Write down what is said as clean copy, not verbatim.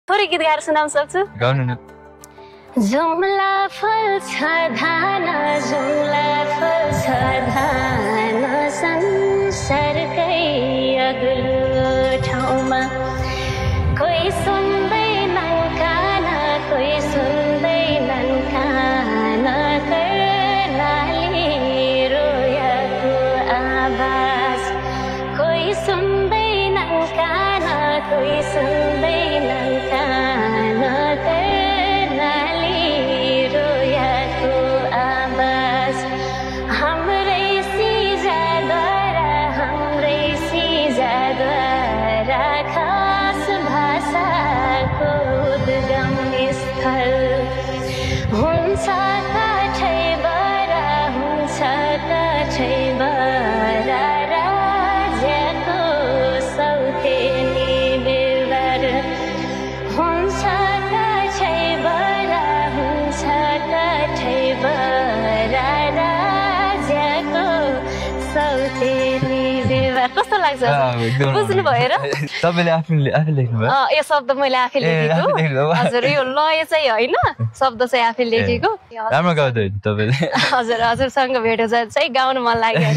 थोरै गीत गाएर सुनाउन सक्छु? गाउनु न। जुम्ला फल्छ धान जुम्ला फल्छ धान संसारकै अग्लो ठाउँमा कोही सुन्दैनन् कान कोही सुन्दैनन् कान कर्णाली रोयाको आवाज कोही सुन्दैनन् कान कोही सुन्दैनन् कान कर्णाली रोयाको आवाज हाम्रै सिजाद्वारा खास भाषाको उद्गम स्थल हुन्छ काठैबाट राज्यको सौतेनी बेवार हुन्छ काठैबाट राज्यको सौतेनी बेवार। कस्तो लाग्छ बुझ्नु भयो र? तपाईले आफै लेख्नु भयो? यो शब्द मैले आफै लेखेको। हजुर यो लय चाहिँ होइन शब्द चाहिँ आफै लेखेको। राम्रो गाउँदै तपाईले। हजुर हजुरसँग भेट चाहिँ गाउन मन लाग्यो।